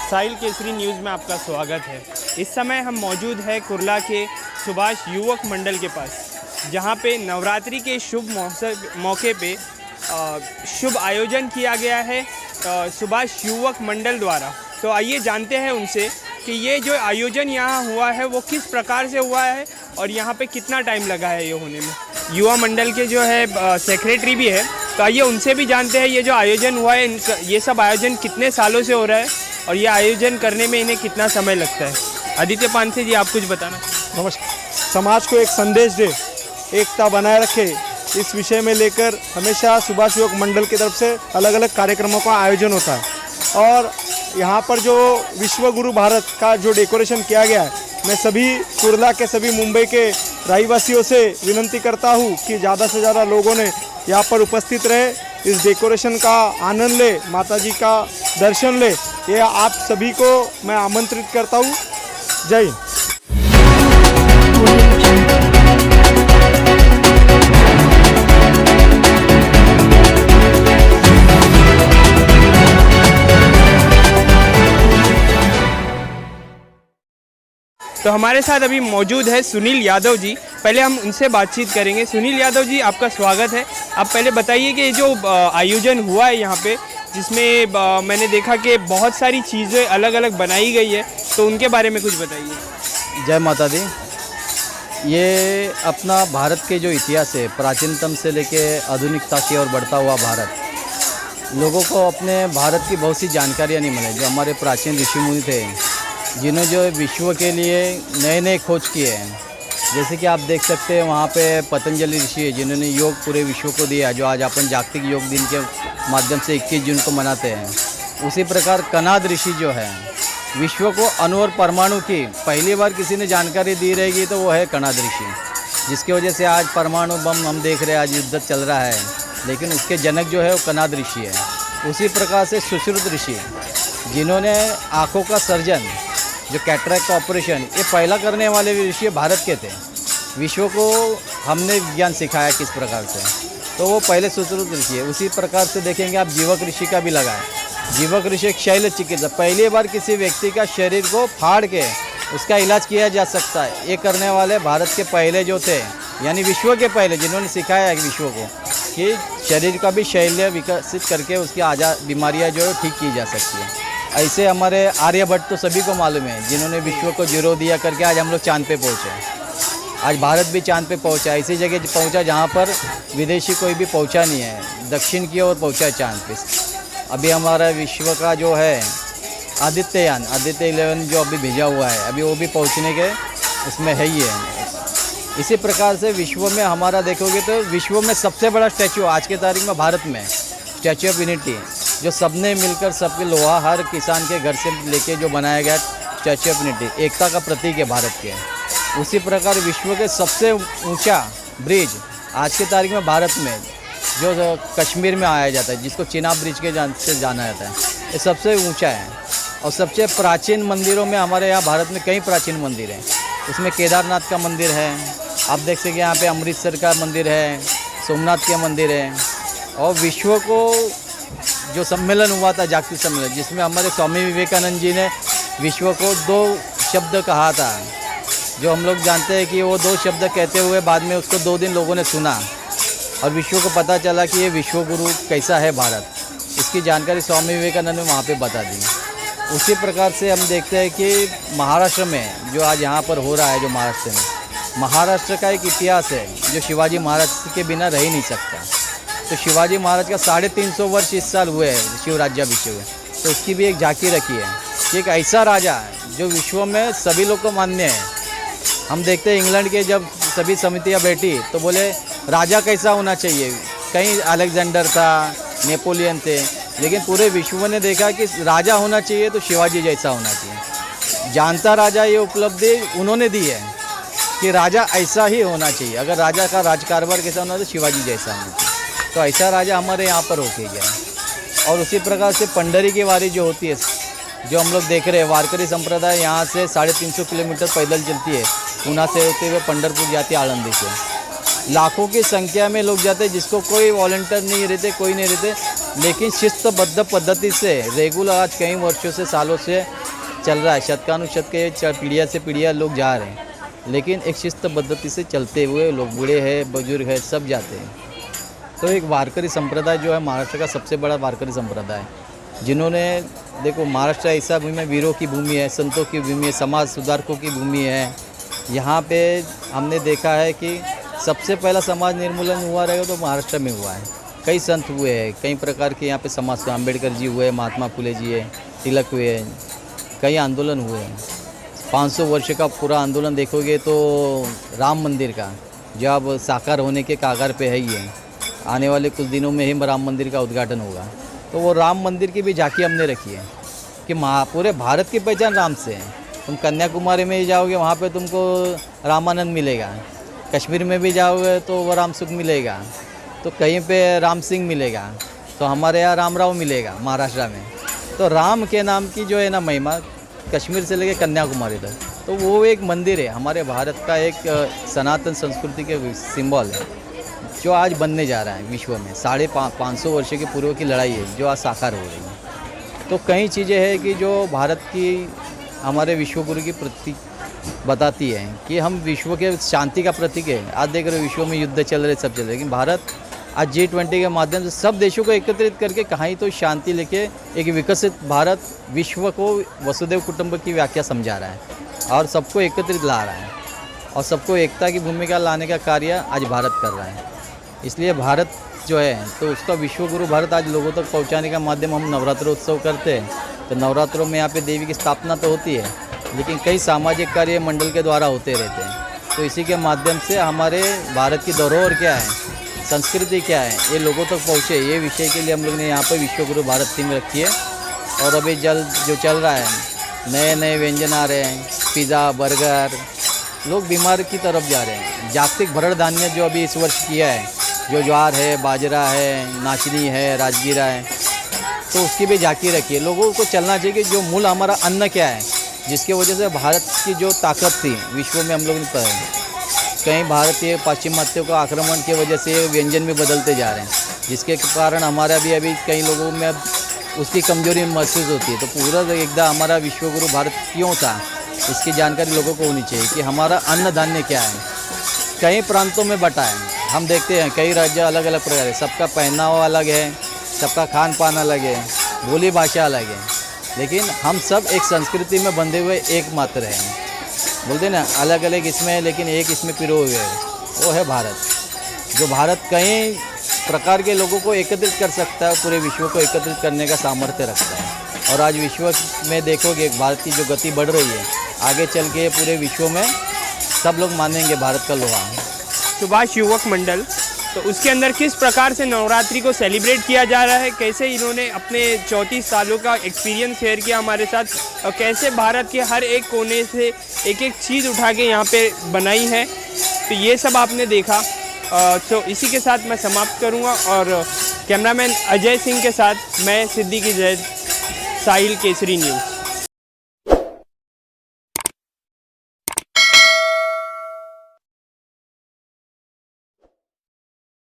साहिल Kesari news में आपका स्वागत है। इस समय हम मौजूद हैं कुर्ला के सुभाष युवक मंडल के पास, जहां पे नवरात्रि के शुभ मौके पे शुभ आयोजन किया गया है सुभाष युवक मंडल द्वारा। तो आइए जानते हैं उनसे कि ये जो आयोजन यहाँ हुआ है वो किस प्रकार से हुआ है और यहाँ पे कितना टाइम लगा है ये होने में। युवा मंडल के जो है सेक्रेटरी भी है, तो आइए उनसे भी जानते हैं ये जो आयोजन हुआ है, ये सब आयोजन कितने सालों से हो रहा है और ये आयोजन करने में इन्हें कितना समय लगता है। आदित्य पानसे जी, आप कुछ बताना। नमस्कार। समाज को एक संदेश दे, एकता बनाए रखे, इस विषय में लेकर हमेशा सुभाष युवक मंडल की तरफ से अलग अलग कार्यक्रमों का आयोजन होता है। और यहाँ पर जो विश्व गुरु भारत का जो डेकोरेशन किया गया है, मैं सभी कुर्ला के सभी मुंबई के रहीवासियों से विनंती करता हूँ कि ज़्यादा से ज़्यादा लोगों ने यहाँ पर उपस्थित रहे, इस डेकोरेशन का आनंद ले, माता जी का दर्शन ले। ये आप सभी को मैं आमंत्रित करता हूँ। जय हिंद। तो हमारे साथ अभी मौजूद है सुनील यादव जी। पहले हम उनसे बातचीत करेंगे। सुनील यादव जी, आपका स्वागत है। आप पहले बताइए कि जो आयोजन हुआ है यहाँ पे, जिसमें मैंने देखा कि बहुत सारी चीज़ें अलग अलग बनाई गई है, तो उनके बारे में कुछ बताइए। जय माता दी। ये अपना भारत के जो इतिहास है, प्राचीनतम से लेके आधुनिकता की ओर बढ़ता हुआ भारत, लोगों को अपने भारत की बहुत सी जानकारियाँ नहीं मिली। जो हमारे प्राचीन ऋषि मुनि थे, जिन्होंने जो विश्व के लिए नए नए खोज किए हैं, जैसे कि आप देख सकते हैं वहाँ पे पतंजलि ऋषि है, जिन्होंने योग पूरे विश्व को दिया, जो आज अपन जागतिक योग दिन के माध्यम से 21 जून को मनाते हैं। उसी प्रकार कनाद ऋषि जो है, विश्व को अणु और परमाणु की पहली बार किसी ने जानकारी दी रहेगी तो वो है कनाद ऋषि, जिसकी वजह से आज परमाणु बम हम देख रहे हैं, आज युद्ध चल रहा है, लेकिन उसके जनक जो है वो कनाद ऋषि है। उसी प्रकार से सुश्रुत ऋषि, जिन्होंने आँखों का सर्जन, जो कैटरैक्ट का ऑपरेशन, ये पहला करने वाले ऋषि भारत के थे। विश्व को हमने विज्ञान सिखाया किस प्रकार से, तो वो पहले सुश्रुत ऋषि है। उसी प्रकार से देखेंगे आप, जीवक ऋषि का भी लगा है। जीवक ऋषि एक शैल चिकित्सा, पहली बार किसी व्यक्ति का शरीर को फाड़ के उसका इलाज किया जा सकता है, ये करने वाले भारत के पहले जो थे, यानी विश्व के पहले, जिन्होंने सिखाया है विश्व को कि शरीर का भी शैल्य विकसित करके उसकी बीमारियाँ जो है ठीक की जा सकती है। ऐसे हमारे आर्यभट्ट तो सभी को मालूम है, जिन्होंने विश्व को जीरो दिया करके आज हम लोग चांद पे पहुँचे। आज भारत भी चांद पे पहुँचा, ऐसी जगह पहुँचा जहाँ पर विदेशी कोई भी पहुँचा नहीं है, दक्षिण की ओर पहुँचा चांद पे। अभी हमारा विश्व का जो है आदित्ययान, आदित्य 11 जो अभी भेजा हुआ है, अभी वो भी पहुँचने के उसमें है ही है। इसी प्रकार से विश्व में हमारा देखोगे तो विश्व में सबसे बड़ा स्टैचू आज के तारीख में भारत में स्टैचू ऑफ यूनिटी, जो सबने मिलकर, सबके लोहा हर किसान के घर से लेके जो बनाया गया स्टैचू ऑफ यूनिटी, एकता का प्रतीक है भारत के। उसी प्रकार विश्व के सबसे ऊंचा ब्रिज आज के तारीख में भारत में जो कश्मीर में आया जाता है, जिसको चिनाब ब्रिज के से जाना जाता है, ये सबसे ऊंचा है। और सबसे प्राचीन मंदिरों में हमारे यहाँ भारत में कई प्राचीन मंदिर हैं। उसमें केदारनाथ का मंदिर है, आप देख सकते यहाँ पे अमृतसर का मंदिर है, सोमनाथ के मंदिर है। और विश्व को जो सम्मेलन हुआ था, जागतिक सम्मेलन, जिसमें हमारे स्वामी विवेकानंद जी ने विश्व को 2 शब्द कहा था, जो हम लोग जानते हैं कि वो 2 शब्द कहते हुए बाद में उसको 2 दिन लोगों ने सुना और विश्व को पता चला कि ये विश्व गुरु कैसा है भारत। इसकी जानकारी स्वामी विवेकानंद ने वहाँ पे बता दी। उसी प्रकार से हम देखते हैं कि महाराष्ट्र में जो आज यहाँ पर हो रहा है, जो महाराष्ट्र में, महाराष्ट्र का एक इतिहास है जो शिवाजी महाराज के बिना रह ही नहीं सकता। तो शिवाजी महाराज का 350 वर्ष इस साल हुए हैं, शिव राज्याभिषेक हुए, तो उसकी भी एक झांकी रखी है कि एक ऐसा राजा है जो विश्व में सभी लोग को मान्य है। हम देखते हैं इंग्लैंड के जब सभी समितियां बैठी तो बोले राजा कैसा होना चाहिए, कहीं अलेक्जेंडर था, नेपोलियन थे, लेकिन पूरे विश्व ने देखा कि राजा होना चाहिए तो शिवाजी जैसा होना चाहिए। जानता राजा ये उपलब्धि उन्होंने दी है कि राजा ऐसा ही होना चाहिए, अगर राजा का राजकारभार कैसा होना तो शिवाजी जैसा होना चाहिए। तो ऐसा राजा हमारे यहाँ पर होके गया। और उसी प्रकार से पंडरी की वारी जो होती है, जो हम लोग देख रहे हैं, वारकरी संप्रदाय यहाँ से 350 किलोमीटर पैदल चलती है, पूना से होते हुए पंढरपुर जाती है आळंदी से। लाखों की संख्या में लोग जाते हैं, जिसको कोई वॉलंटियर नहीं रहते, कोई नहीं रहते, लेकिन शिस्तबद्ध पद्धति से रेगुलर आज कई वर्षों से सालों से चल रहा है। शतकानुशत के पीढ़िया से पीढ़िया लोग जा रहे हैं, लेकिन एक शिस्त पद्धति से चलते हुए लोग, बूढ़े हैं बुजुर्ग हैं, सब जाते हैं। तो एक वारकरी संप्रदाय जो है महाराष्ट्र का सबसे बड़ा वारकरी संप्रदाय है, जिन्होंने देखो महाराष्ट्र ऐसा भूमि है, वीरों की भूमि है, संतों की भूमि है, समाज सुधारकों की भूमि है। यहाँ पे हमने देखा है कि सबसे पहला समाज निर्मूलन हुआ रहेगा तो महाराष्ट्र में हुआ है। कई संत हुए हैं, कई प्रकार के यहाँ पे समाज, अम्बेडकर जी हुए, महात्मा फुले जी है, तिलक हुए, कई आंदोलन हुए हैं। 500 वर्ष का पूरा आंदोलन देखोगे तो राम मंदिर का जो अब साकार होने के कागार पे है ही है, आने वाले कुछ दिनों में ही राम मंदिर का उद्घाटन होगा। तो वो राम मंदिर की भी झांकी हमने रखी है कि पूरे भारत की पहचान राम से है। तुम कन्याकुमारी में ही जाओगे वहाँ पे तुमको रामानंद मिलेगा, कश्मीर में भी जाओगे तो वो राम सुख मिलेगा, तो कहीं पे राम सिंह मिलेगा, तो हमारे यहाँ रामराव मिलेगा महाराष्ट्र में। तो राम के नाम की जो है ना महिमा कश्मीर से लेकर कन्याकुमारी तक, तो वो एक मंदिर है, हमारे भारत का एक सनातन संस्कृति के सिंबल है, जो आज बनने जा रहा है विश्व में। 550 वर्ष के पूर्व की लड़ाई है जो आज साकार हो रही है। तो कई चीज़ें हैं कि जो भारत की, हमारे विश्वगुरु की प्रतीक बताती है कि हम विश्व के शांति का प्रतीक है। आज देख रहे हो विश्व में युद्ध चल रहे, सब चल रहे, लेकिन भारत आज G20 के माध्यम से सब देशों को एकत्रित करके कहीं तो शांति लेके एक विकसित भारत विश्व को वसुदेव कुटुंब की व्याख्या समझा रहा है और सबको एकत्रित ला रहा है और सबको एकता की भूमिका लाने का कार्य आज भारत कर रहा है। इसलिए भारत जो है तो उसका विश्वगुरु भारत आज लोगों तक पहुंचाने का माध्यम हम नवरात्रोत्सव करते हैं। तो नवरात्रों में यहाँ पे देवी की स्थापना तो होती है, लेकिन कई सामाजिक कार्य मंडल के द्वारा होते रहते हैं। तो इसी के माध्यम से हमारे भारत की धरोहर क्या है, संस्कृति क्या है, ये लोगों तक पहुँचे, ये विषय के लिए हम लोग ने यहाँ पर विश्वगुरु भारत थीम रखी है। और अभी जो चल रहा है, नए नए व्यंजन आ रहे हैं, पिज़्ज़ा, बर्गर, लोग बीमार की तरफ जा रहे हैं। जागतिक भरण धान्य जो अभी इस वर्ष किया है, जो ज्वार है, बाजरा है, नाचनी है, राजगीरा है, तो उसकी भी झांकी रखी है। लोगों को चलना चाहिए कि जो मूल हमारा अन्न क्या है, जिसके वजह से भारत की जो ताकत थी विश्व में, हम लोग ने पाया कहीं भारतीय पाश्चिमात्यों का आक्रमण की वजह से व्यंजन भी बदलते जा रहे हैं, जिसके कारण हमारा भी अभी कई लोगों में अब उसकी कमजोरी महसूस होती है। तो पूरा एकदम हमारा विश्वगुरु भारत क्यों था, इसकी जानकारी लोगों को होनी चाहिए कि हमारा अन्न धान्य क्या है। कई प्रांतों में बटा है, हम देखते हैं कई राज्य अलग अलग प्रकार है, सबका पहनावा अलग है, सबका खान पान अलग है, बोली भाषा अलग है, लेकिन हम सब एक संस्कृति में बंधे हुए एक मात्र हैं। बोलते ना अलग अलग इसमें है लेकिन एक इसमें पिरो हुए है, वो है भारत। जो भारत कई प्रकार के लोगों को एकत्रित कर सकता है, पूरे विश्व को एकत्रित करने का सामर्थ्य रखता है। और आज विश्व में देखोगे भारत की जो गति बढ़ रही है, आगे चल के पूरे विश्व में सब लोग मानेंगे भारत का लोहा। सुभाष युवक मंडल, तो उसके अंदर किस प्रकार से नवरात्रि को सेलिब्रेट किया जा रहा है, कैसे इन्होंने अपने 34 सालों का एक्सपीरियंस शेयर किया हमारे साथ, और कैसे भारत के हर एक कोने से एक एक चीज़ उठा के यहाँ पे बनाई है, तो ये सब आपने देखा। तो इसी के साथ मैं समाप्त करूँगा, और कैमरामैन अजय सिंह के साथ मैं सिद्दीकी जैद, साहिल केसरी न्यूज़।